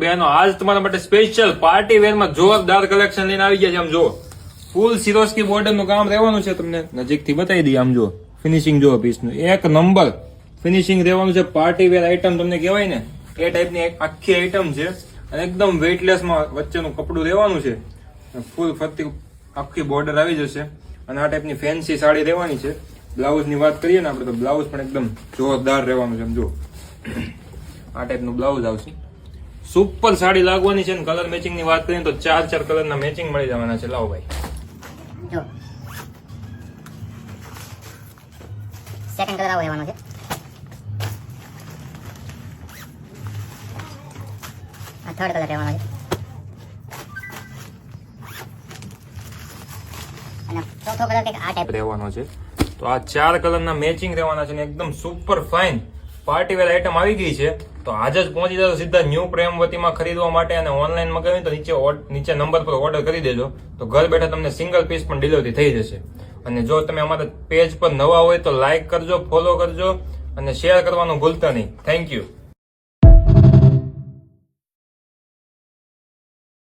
બહેનો આજ તમારા માટે સ્પેશિયલ પાર્ટી વેર માં જોરદાર કલેક્શન લઈને આવી ગયા છે. આમ જો ફૂલ સિરોસ્કી બોર્ડર નું કામ રહેવાનું છે. તમને નજીકથી બતાવી દઈએ. આમ જો ફિનિશિંગ જો પીસ નું એક નંબર ફિનિશિંગ રહેવાનું છે. પાર્ટી વેર આઈટમ તમને કહેવાય ને એ ટાઈપની એક આખી આઈટમ છે અને એકદમ વેઇટલેસ માં વચ્ચેનું કપડું રહેવાનું છે. ફૂલ ફરતી આખી બોર્ડર આવી જશે અને આ ટાઈપની ફેન્સી સાડી રહેવાની છે. બ્લાઉઝ ની વાત કરીએ ને આપણે તો બ્લાઉઝ પણ એકદમ જોરદાર રહેવાનું છે. જો આ ટાઈપનું બ્લાઉઝ આવશે. સુપર સાડી લાગવાની છે. કલર મેચિંગ ની વાત કરીએ તો 4 કલર ના મેચિંગ મળી જવાના છે. લાવો ભાઈ જો સેકન્ડ કલર આવો રહેવાનો છે. આ થર્ડ કલર રહેવાનો છે અને ચોથો કલર કંઈક આ ટાઈપ રહેવાનો છે. તો આ 4 કલર ના મેચિંગ રહેવાના છે ને એકદમ super fine party wear item આવી ગઈ છે. તો આજે જ પહોંચી જજો સીધા ન્યૂ પ્રેમવતીમાં ખરીદવા માટે અને ઓનલાઈન મગાવી તો નીચે નંબર પર ઓર્ડર કરી દેજો. તો ઘર બેઠા તમને સિંગલ પીસ પણ ડિલિવરી થઈ જશે. અને જો તમે અમારા પેજ પર નવા હોય તો લાઈક કરજો, ફોલો કરજો અને શેર કરવાનું ભૂલતા નહીં. Thank you.